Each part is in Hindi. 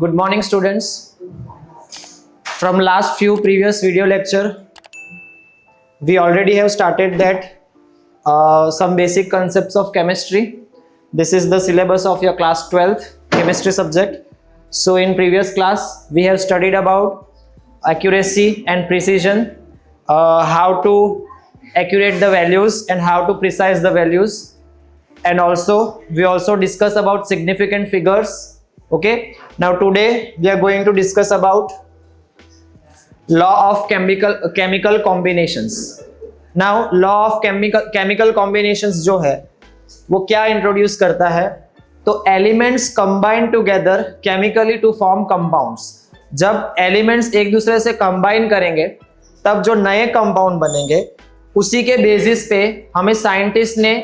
Good morning, students. From last few previous video lecture, we already have started that some basic concepts of chemistry. This is the syllabus of your class 12th chemistry subject. So in previous class, we have studied about accuracy and precision, how to accurate the values and how to precise the values. And also, we also discuss about significant figures. Okay. Now today, we are going to discuss about law of chemical combinations. Now, law of chemical combinations जो है वो क्या इंट्रोड्यूस करता है, तो elements combine together chemically to form compounds. जब एलिमेंट्स एक दूसरे से कंबाइन करेंगे तब जो नए कंपाउंड बनेंगे उसी के बेसिस पे हमें साइंटिस्ट ने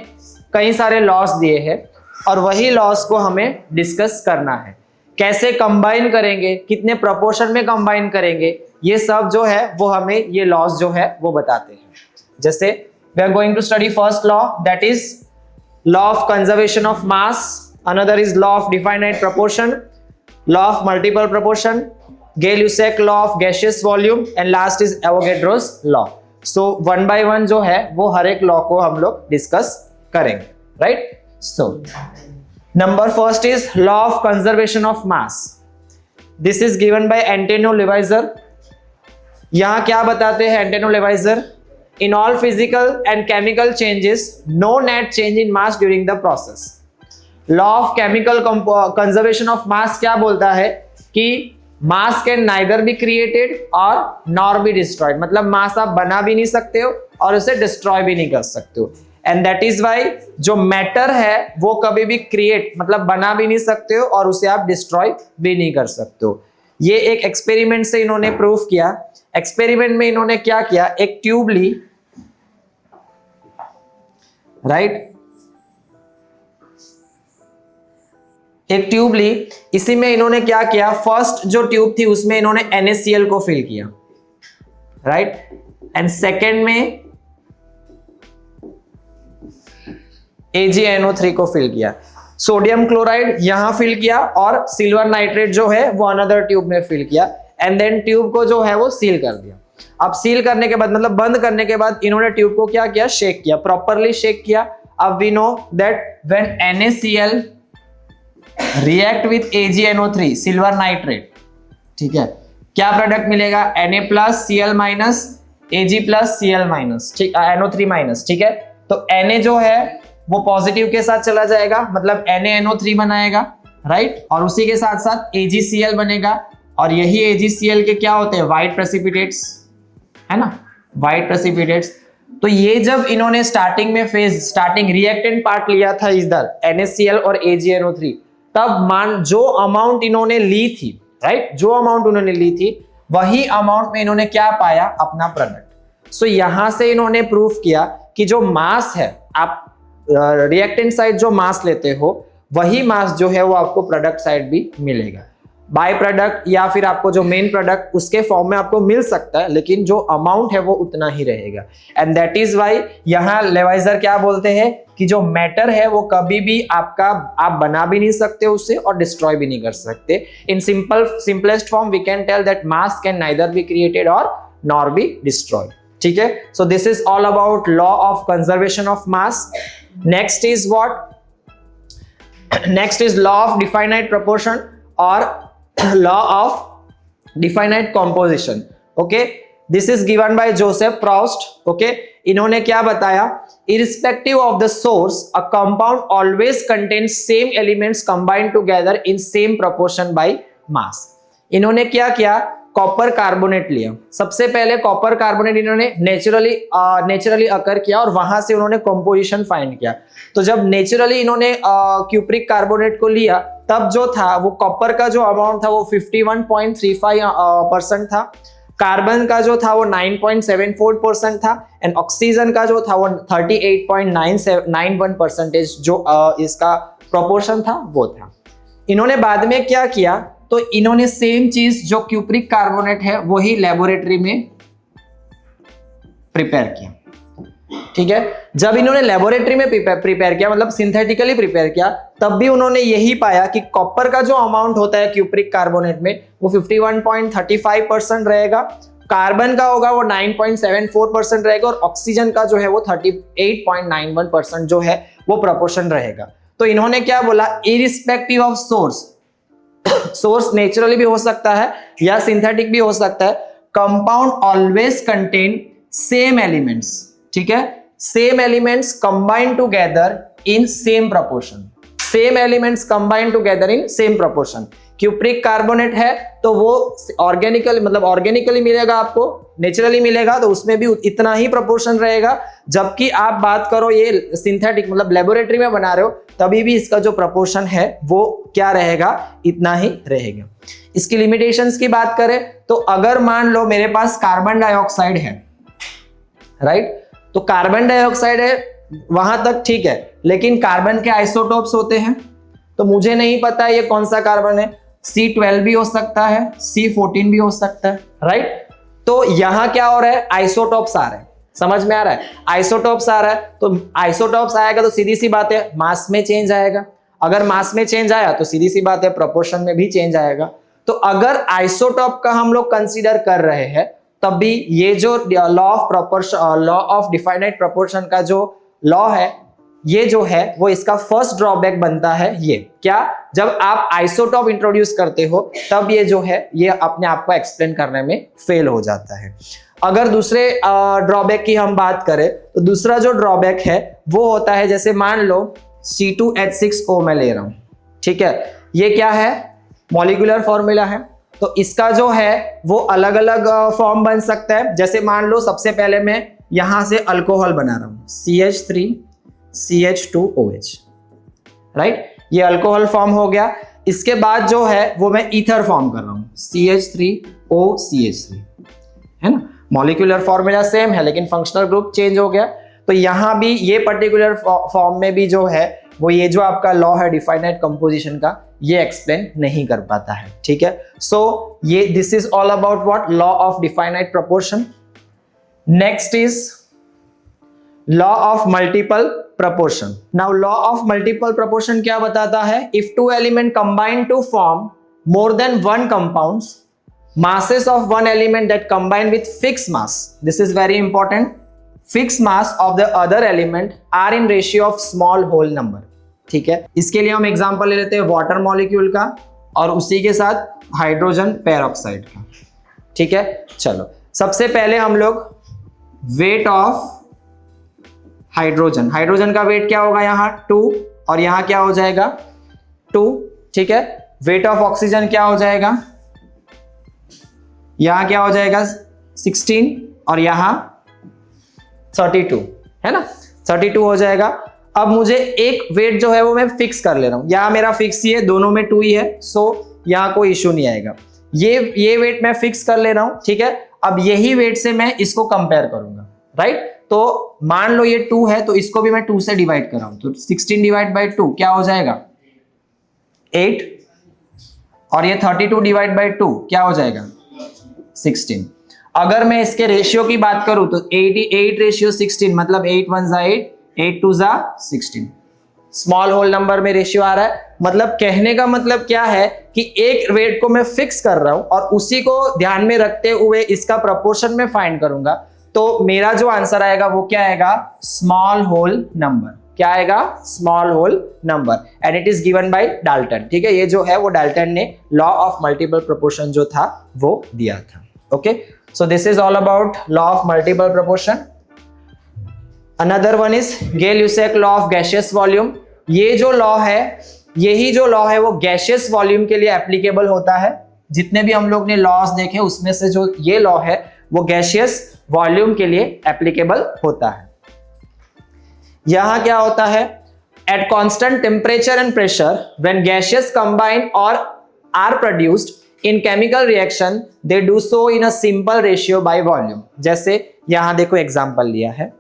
कई सारे लॉस दिए हैं और वही लॉस को हमें डिस्कस करना है. कैसे कंबाइन करेंगे, कितने प्रोपोर्शन में कंबाइन करेंगे, ये सब जो है वो हमें ये लॉस जो है वो बताते हैं. जैसे we are going to study first law, that is law of conservation of mass, another is law of definite proportion, law of multiple proportion, Gay-Lussac law of gaseous volume and last is Avogadro's law. So one by one जो है वो हर एक लॉ को हम लोग डिस्कस करेंगे, right. So number first is law of conservation of mass. This is given by Antonio Lavoisier. यहां क्या बताते हैं Antonio Lavoisier? In all physical and chemical changes no net change in mass during the process. Law of chemical conservation of mass क्या बोलता है कि mass can neither be created और नॉर बी डिस्ट्रॉयड. मतलब मास आप बना भी नहीं सकते हो और उसे डिस्ट्रॉय भी नहीं कर सकते हो. एंड दैट इज वाई जो मैटर है वो कभी भी क्रिएट मतलब बना भी नहीं सकते हो और उसे आप डिस्ट्रॉय भी नहीं कर सकते हो. ये एक एक्सपेरिमेंट से इन्होंने प्रूव किया. एक्सपेरिमेंट में इन्होंने क्या किया, एक ट्यूब ली, राइट, एक ट्यूब ली. इसी में इन्होंने क्या किया, फर्स्ट जो ट्यूब थी उसमें इन्होंने NaCl को फिल किया, राइट, एंड सेकेंड में AgNO3 को फिल किया. सोडियम क्लोराइड यहां फिल किया और सिल्वर नाइट्रेट जो है वो अनदर ट्यूब में फिल किया एंड देन ट्यूब को जो है वो सील कर दिया. अब सील करने के बाद मतलब बंद करने के बाद इन्होंने ट्यूब को क्या किया, शेक किया, प्रॉपरली शेक किया. अब we know that when NaCl react with AgNO3 silver nitrate, ठीक है, क्या प्रोडक्ट मिलेगा, Na+Cl- Ag+Cl-, ठीक, NO3-, ठीक है. तो Na जो है वो पॉजिटिव के साथ चला जाएगा, मतलब NaNO3 बनाएगा, राइट, और उसी के साथ साथ AgCl बनेगा और यही AgCl के क्या होते हैं, व्हाइट प्रेसिपिटेट्स, है ना, व्हाइट प्रेसिपिटेट्स. तो ये जब इन्होंने स्टार्टिंग रिएक्टेंट पार्ट लिया था इधर NaCl और AgNO3, तब जो अमाउंट इन्होंने ली थी, राइट, जो अमाउंट उन्होंने ली थी वही अमाउंट में इन्होंने क्या पाया, अपना प्रोडक्ट. सो यहां से इन्होंने प्रूफ किया कि जो मास है, आप रिएक्टेंट साइड जो मास लेते हो वही मास जो है वो आपको प्रोडक्ट साइड भी मिलेगा. बाय प्रोडक्ट या फिर आपको जो मेन प्रोडक्ट उसके फॉर्म में आपको मिल सकता है, लेकिन जो अमाउंट है वो उतना ही रहेगा. एंड दैट इज व्हाई यहां लेवाइजर क्या बोलते हैं कि जो मैटर है वो कभी भी आप बना भी नहीं सकते उसे और डिस्ट्रॉय भी नहीं कर सकते. In simplest form we can tell that mass can neither be created और नॉर बी डिस्ट्रॉयड. ठीक है. So this is all about law of conservation of mass. Next is what, next is law of definite proportion और law of definite composition. Okay, this is given by Joseph Proust. Okay, इन्होंने क्या बताया, irrespective of the source a compound always contains same elements combined together in same proportion by mass. इन्होंने क्या किया, कॉपर कार्बोनेट लिया. सबसे पहले कॉपर कार्बोनेट इन्होंने नेचुरली अकर किया और वहां से उन्होंने कंपोजिशन फाइंड किया. तो जब नेचुरली इन्होंने क्यूप्रिक कार्बोनेट को लिया तब जो था वो कॉपर का जो अमाउंट था वो 51.35% था, कार्बन का जो था वो 9.74% था एंड ऑक्सीजन का जो था वो 38.91% जो इसका प्रोपोर्शन था वो था. इन्होंने बाद में क्या किया, तो इन्होंने सेम चीज जो क्यूप्रिक कार्बोनेट है वही लेबोरेटरी में प्रिपेयर किया. ठीक है, जब इन्होंने लेबोरेटरी में प्रिपेयर किया, मतलब सिंथेटिकली प्रिपेयर किया, तब भी उन्होंने यही पाया कि कॉपर का जो अमाउंट होता है क्यूप्रिक कार्बोनेट में वो 51.35% रहेगा, कार्बन का होगा वो 9.74% रहेगा, और ऑक्सीजन का जो है वो 38.91% जो है वो प्रोपोर्शन रहेगा। तो इन्होंने क्या बोला, irrespective of source, source naturally भी हो सकता है या सिंथेटिक भी हो सकता है, compound always contain same elements, ठीक है, same elements combine together in same proportion, same elements combine together in same proportion. Cupric carbonate है तो वो ऑर्गेनिकली, मतलब ऑर्गेनिकली मिलेगा आपको, नेचुरली मिलेगा, तो उसमें भी इतना ही प्रोपोर्शन रहेगा। जबकि आप बात करो ये सिंथेटिक, मतलब लेबोरेटरी में बना रहे हो, तभी भी इसका जो प्रोपोर्शन है वो क्या रहेगा, इतना ही रहेगा। इसकी लिमिटेशंस की बात करें तो अगर मान लो मेरे पास कार्बन डाइऑक्साइड है, राइट, तो कार्बन डाइऑक्साइड है वहां तक ठीक है, लेकिन कार्बन के आइसोटोप्स होते हैं, तो मुझे नहीं पता ये कौन सा कार्बन है, C12 भी हो सकता है, C14 भी हो सकता है, राइट। तो यहां क्या हो रहा है, आइसोटोप्स आ रहे हैं, समझ में आ रहा है, आइसोटोप्स आ रहा है, तो आइसोटोप्स आएगा तो सीधी सी बात है मास में चेंज आएगा, अगर मास में चेंज आया तो सीधी सी बात है प्रोपोर्शन में भी चेंज आएगा। तो अगर आइसोटोप का हम लोग कंसीडर कर रहे हैं तब भी ये जो law of proportion, law of definite proportion का जो लॉ है, ये जो है वो इसका फर्स्ट ड्रॉबैक बनता है। ये क्या, जब आप आइसोटोप इंट्रोड्यूस करते हो तब ये जो है ये अपने आप को एक्सप्लेन करने में फेल हो जाता है। अगर दूसरे ड्रॉबैक की हम बात करें तो दूसरा जो ड्रॉबैक है वो होता है, जैसे मान लो C2H6O मैं ले रहा हूं, ठीक है, ये क्या है, मॉलिक्यूलर फॉर्मूला है, तो इसका जो है वो अलग अलग फॉर्म बन सकता है। जैसे मान लो सबसे पहले मैं यहां से अल्कोहल बना रहा हूं, CH3CH2OH, राइट, ये अल्कोहल फॉर्म हो गया। इसके बाद जो है वो मैं ईथर फॉर्म कर रहा हूं, CH3OCH3, है ना, मॉलिक्यूलर फॉर्मूला सेम है लेकिन फंक्शनल ग्रुप चेंज हो गया। तो यहां भी ये पर्टिकुलर फॉर्म में भी जो है वो ये जो आपका लॉ है डिफाइनाइट कंपोजिशन का, ये एक्सप्लेन नहीं कर पाता है, ठीक है। सो ये this is all about what, law of definite proportion. Next is law of multiple proportion. Now law of multiple proportion क्या बताता है, if two element combine to form more than one compounds, masses of one element that combine with fixed mass, this is very important, fixed mass of the other element are in ratio of small whole number, ठीक है। इसके लिए हम एग्जांपल ले लेते हैं वाटर मॉलिक्यूल का और उसी के साथ हाइड्रोजन पेरोक्साइड का, ठीक है। चलो सबसे पहले हम लोग वेट ऑफ हाइड्रोजन, हाइड्रोजन का वेट क्या होगा यहाँ 2 और यहाँ क्या हो जाएगा 2, ठीक है। वेट ऑफ ऑक्सीजन क्या हो जाएगा, यहाँ क्या हो जाएगा 16 और यहाँ 32, है ना, 32 हो जाएगा। अब मुझे एक वेट जो है वो मैं फिक्स कर ले रहा हूं, यहाँ मेरा फिक्स ही है, दोनों में 2 ही है, सो यहाँ कोई इश्यू नहीं आएगा। ये वेट मैं फिक्स कर ले रहा हूं, ठीक है। अब यही वेट से मैं इसको कंपेयर करूंगा, राइट। तो मान लो ये 2 है तो इसको भी मैं 2 से डिवाइड कर रहा हूं, तो 16 डिवाइड बाई 2 क्या हो जाएगा 8, और ये 32 डिवाइड बाई 2 क्या हो जाएगा 16। अगर मैं इसके रेशियो की बात करूं तो 8:16 मतलब 8 1 जा 8, 8 2 जा 16, स्मॉल होल नंबर में रेशियो आ रहा है। मतलब कहने का मतलब क्या है कि एक वेट को मैं फिक्स कर रहा हूं और उसी को ध्यान में रखते हुए इसका प्रोपोर्शन में फाइंड करूंगा, तो मेरा जो आंसर आएगा वो क्या आएगा स्मॉल होल नंबर, क्या आएगा small whole number, and it is given by Dalton, ठीक है। ये जो है वो डाल्टन ने लॉ ऑफ मल्टीपल प्रोपोर्शन जो था वो दिया था। Okay, so this is all about law of multiple proportion. Another one is Gay Lussac law of gaseous volume. ये जो लॉ है, यही जो लॉ है वो गैसियस वॉल्यूम के लिए एप्लीकेबल होता है। जितने भी हम लोग ने लॉज देखे उसमें से जो ये लॉ है वो गैसियस वॉल्यूम के लिए एप्लीकेबल होता है। यहां क्या होता है, at constant temperature and pressure when gaseous combine और are produced in chemical reaction they do so in a simple ratio by volume. जैसे यहां देखो एग्जांपल लिया है,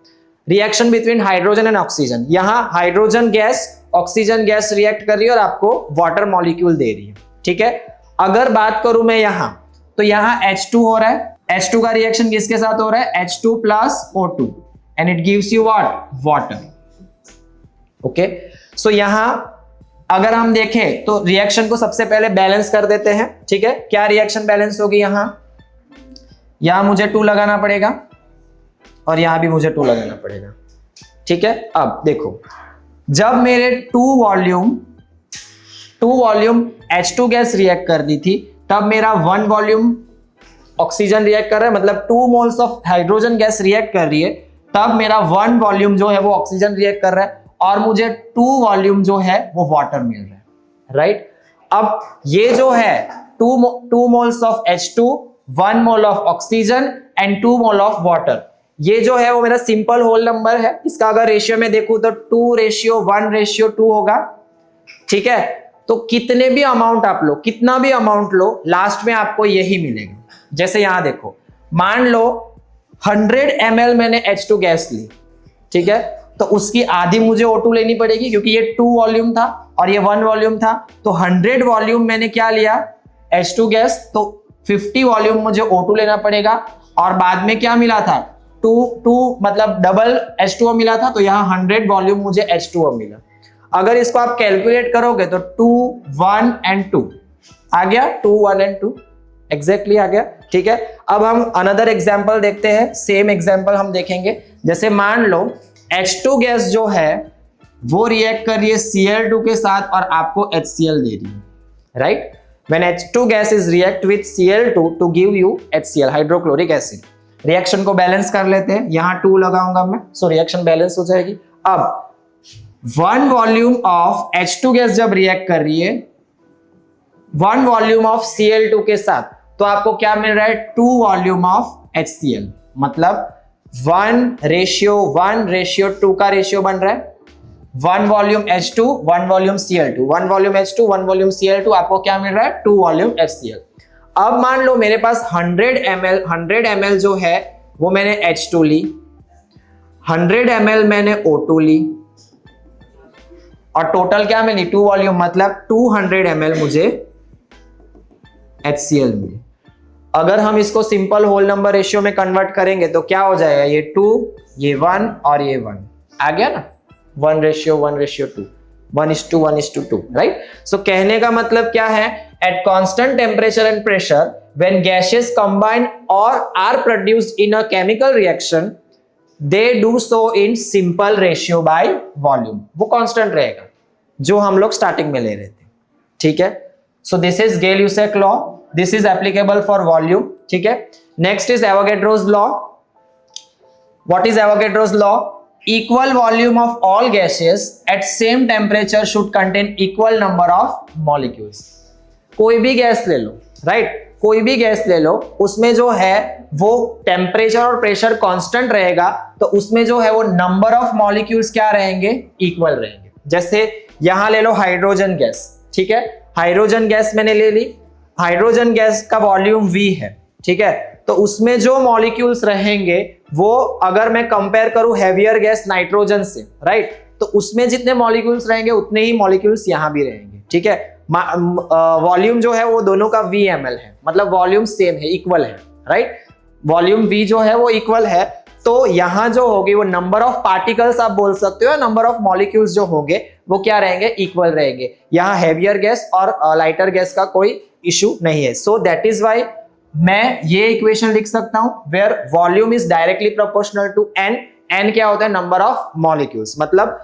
reaction between hydrogen and oxygen. यहां hydrogen gas oxygen gas react कर रही है और आपको वाटर मॉलिक्यूल दे रही है, ठीक है। अगर बात करूं मैं यहां, तो यहां H2 हो रहा है, H2 का रिएक्शन किसके साथ हो रहा है H2 plus O2, and it gives you what? Water. Okay, so यहां अगर हम देखें तो रिएक्शन को सबसे पहले बैलेंस कर देते हैं, ठीक है। क्या रिएक्शन बैलेंस होगी? यहां मुझे 2 लगाना पड़ेगा और यहां भी मुझे 2 लगाना पड़ेगा, ठीक है। अब देखो, जब मेरे 2 वॉल्यूम H2 गैस रिएक्ट कर दी थी, तब मेरा 1 वॉल्यूम ऑक्सीजन रिएक्ट कर रहा है, मतलब 2 moles of hydrogen gas react कर रही है, तब मेरा 1 वॉल्यूम जो है वो ऑक्सीजन रिएक्ट कर रहा है और मुझे 2 वॉल्यूम जो है वो वाटर मिल रहा है, राइट। अब ये जो है 2 moles of H2, 1 mole of oxygen and 2 mole of water, ये जो है वो मेरा सिंपल होल नंबर है। इसका अगर रेशियो में देखूं तो 2:1:2 होगा, ठीक है। तो कितने भी अमाउंट आप लो, कितना भी अमाउंट लो, लास्ट में आपको यही मिलेगा। जैसे यहां देखो, मान लो 100 ml मैंने H2 गैस ली, ठीक है, तो उसकी आधी मुझे O2 लेनी पड़ेगी क्योंकि ये 2 वॉल्यूम था और ये 1 वॉल्यूम था। तो 100 वॉल्यूम मैंने क्या लिया? H2 गैस, तो 50 वॉल्यूम मुझे O2 लेना पड़ेगा। और बाद में क्या मिला था? 2 मतलब डबल H2O मिला था, तो यहाँ 100 वॉल्यूम मुझे H2O मिला। अगर इसको आप कैलकुलेट करोगे तो 2, 1 and 2 आ गया, 2, 1 and 2 एग्जैक्टली आ गया, ठीक है। अब हम अनदर एग्जाम्पल देखते हैं, सेम एग्जाम्पल हम देखेंगे। जैसे मान लो H2 गैस जो है वो रिएक्ट कर रही है Cl2 के साथ और आपको HCl दे रही है, right. When H2 gas is react with Cl2 to give you HCl, hydrochloric acid. Reaction को बैलेंस कर लेते हैं, यहां 2 लगाऊंगा मैं, सो रिएक्शन बैलेंस हो जाएगी। अब 1 वॉल्यूम ऑफ H2 गैस जब रिएक्ट कर रही है 1 वॉल्यूम ऑफ Cl2 के साथ, तो आपको क्या मिल रहा है? 2 वॉल्यूम ऑफ HCl, मतलब 1:1:2 का रेशियो बन रहा है। 1 volume H2, 1 volume Cl2, 1 volume H2, 1 volume Cl2, आपको क्या मिल रहा है? 2 वॉल्यूम HCl। अब मान लो मेरे पास 100 ml जो है वो मैंने H2 ली, 100 ml मैंने O2 ली और टोटल क्या मिली? 2 वॉल्यूम, मतलब 200 ml मुझे HCl मिली। अगर हम इसको सिंपल होल नंबर रेशियो में कन्वर्ट करेंगे तो क्या हो जाएगा? ये 2, ये 1 और ये 1 आ गया ना, 1:1:2, 1:1:2, राइट। सो कहने का मतलब क्या है? At constant temperature and pressure when gases combine और are produced in a chemical reaction they do so in simple ratio by volume. वो कांस्टेंट रहेगा जो हम लोग स्टार्टिंग में ले रहे थे, ठीक है। So this is Gay Lussac law, this is applicable for volume, ठीक है। Next is Avogadro's law. What is Avogadro's law? Equal volume of all gases at same temperature should contain equal number of molecules. कोई भी गैस ले लो, राइट, कोई भी गैस ले लो, उसमें जो है वो टेम्परेचर और प्रेशर कांस्टेंट रहेगा, तो उसमें जो है वो नंबर ऑफ मॉलिक्यूल्स क्या रहेंगे? इक्वल रहेंगे। जैसे यहां ले लो हाइड्रोजन गैस, ठीक है, हाइड्रोजन गैस मैंने ले ली, हाइड्रोजन गैस का वॉल्यूम V है, ठीक है, तो उसमें जो मॉलिक्यूल्स रहेंगे वो अगर मैं कंपेयर करूं हैवियर गैस नाइट्रोजन से, राइट, तो उसमें जितने मॉलिक्यूल्स रहेंगे उतने ही मॉलिक्यूल्स यहां भी रहेंगे, ठीक है। वॉल्यूम जो है वो दोनों का VmL है, मतलब वॉल्यूम सेम है, इक्वल है, राइट। वॉल्यूम V जो है वो इक्वल है, तो यहां जो होगी वो नंबर ऑफ पार्टिकल्स आप बोल सकते हो, नंबर ऑफ मॉलिक्यूल्स जो होंगे वो क्या रहेंगे? इक्वल रहेंगे। यहां हैवियर गैस और लाइटर गैस का कोई इशू नहीं है। सो दैट इज वाई मैं ये इक्वेशन लिख सकता हूं where volume is directly proportional to n। n क्या होता है? नंबर ऑफ मॉलिक्यूल्स, मतलब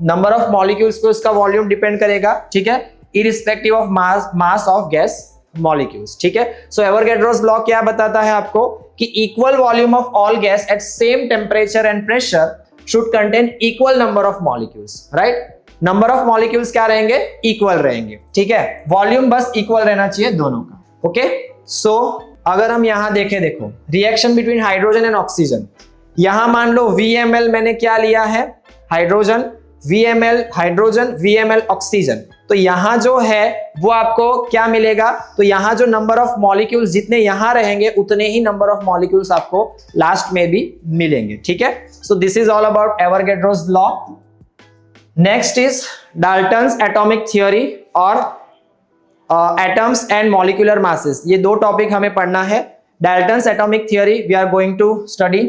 नंबर ऑफ मॉलिक्यूल्स पे उसका वॉल्यूम डिपेंड करेगा, ठीक है, irrespective of mass of gas molecules, ठीक है। सो एवोगैड्रोस लॉ क्या बताता है आपको कि equal volume of all gas at same temperature and pressure should contain equal number of molecules, right. Number of molecules क्या रहेंगे? इक्वल रहेंगे, ठीक है, वॉल्यूम बस इक्वल रहना चाहिए दोनों का, ओके। सो अगर हम यहां देखें, देखो reaction between hydrogen and oxygen, यहां मान लो VmL मैंने क्या लिया है? Hydrogen, VmL hydrogen, VmL oxygen, तो यहां जो है वो आपको क्या मिलेगा? तो यहां जो नंबर ऑफ मॉलिक्यूल्स जितने यहां रहेंगे उतने ही नंबर ऑफ मॉलिक्यूल्स आपको लास्ट में भी मिलेंगे, ठीक है। So this is all about Avogadro's law. Next is Dalton's atomic theory और एटम्स एंड मॉलिक्यूलर मासेस। ये दो टॉपिक हमें पढ़ना है। Dalton's atomic theory we are going to study,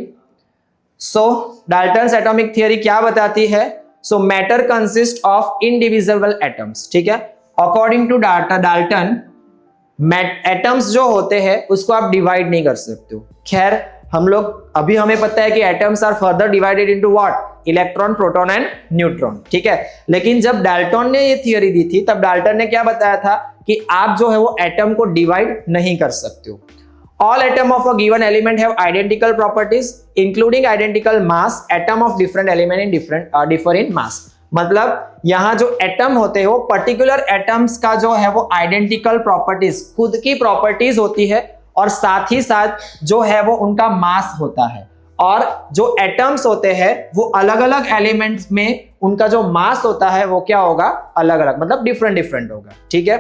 so Dalton's atomic theory क्या बताती है? So matter consist of indivisible atoms, ठीक है। अकॉर्डिंग टू डाल्टन एटम्स जो होते हैं उसको आप डिवाइड नहीं कर सकते हो। खैर हम लोग अभी हमें पता है कि atoms are further divided into what? Electron, proton and neutron, ठीक है। लेकिन जब डाल्टन ने ये थियरी दी थी तब डाल्टन ने क्या बताया था कि आप जो है वो एटम को डिवाइड नहीं कर सकते हो। All atom of a given element have identical properties, including identical mass. Atom of different element in differ in mass. मतलब यहाँ जो एटम होते हैं वो पर्टिकुलर एटम्स का जो है वो आइडेंटिकल प्रॉपर्टीज, खुद की प्रॉपर्टीज होती है और साथ ही साथ जो है वो उनका मास होता है। और जो एटम्स होते हैं वो अलग अलग एलिमेंट्स में उनका जो मास होता है वो क्या होगा? अलग अलग, मतलब डिफरेंट डिफरेंट होगा, ठीक है।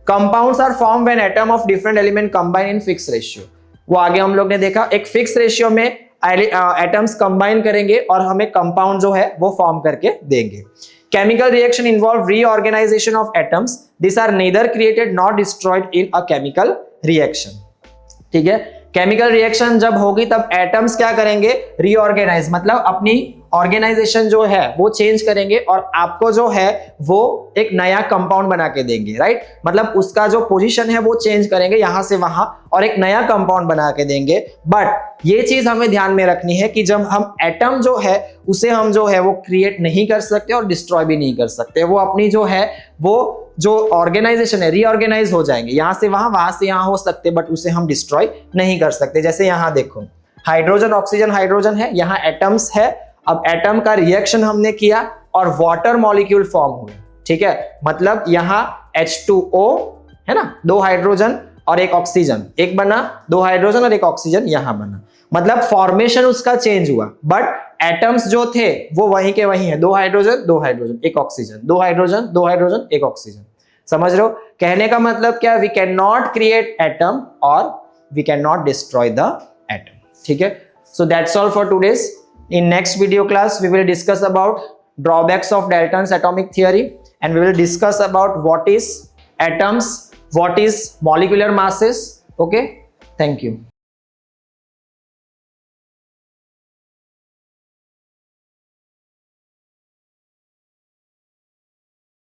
Compounds are form when atom of different element combine in fix ratio. वो आगे हम लोग ने देखा, एक फिक्स रेशियो में एटम्स कंबाइन करेंगे और हमें कंपाउंड जो है वो फॉर्म करके देंगे। Chemical reaction involve reorganisation of atoms, this are neither created not destroyed in a chemical reaction, ठीक है। केमिकल रिएक्शन जब होगी तब एटम्स क्या करेंगे? रीऑर्गेनाइज, मतलब अपनी ऑर्गेनाइजेशन जो है वो चेंज करेंगे और आपको जो है वो एक नया कंपाउंड बना के देंगे, राइट। मतलब उसका जो पोजीशन है वो चेंज करेंगे यहां से वहां और एक नया कंपाउंड बना के देंगे। बट ये चीज हमें ध्यान में रखनी है कि जब हम एटम जो है उसे हम जो है वो क्रिएट नहीं कर सकते और डिस्ट्रॉय भी नहीं कर सकते। वो अपनी जो है वो जो ऑर्गेनाइजेशन है रीऑर्गेनाइज हो जाएंगे, यहां से वहां से यहां हो सकते, बट उसे हम डिस्ट्रॉय नहीं कर सकते। जैसे यहां देखो, हाइड्रोजन ऑक्सीजन हाइड्रोजन है, यहां एटम्स है। अब एटम का रिएक्शन हमने किया और वाटर मॉलिक्यूल फॉर्म हुए, ठीक है। मतलब यहां H2O है ना, 2 हाइड्रोजन और 1 ऑक्सीजन, एक बना, 2 हाइड्रोजन और 1 ऑक्सीजन यहां बना। मतलब फॉर्मेशन उसका चेंज हुआ, बट एटम्स जो थे वो वहीं के वहीं है, 2 hydrogen 2 hydrogen 1 oxygen, 2 hydrogen 2 hydrogen 1 oxygen. समझ रहे हो? कहने का मतलब क्या? We can not create atom और we can not destroy the atom, ठीक है। So that's all for today's. In next video class, we will discuss about drawbacks of Dalton's atomic theory, and we will discuss about what is atoms, what is molecular masses. Okay, thank you.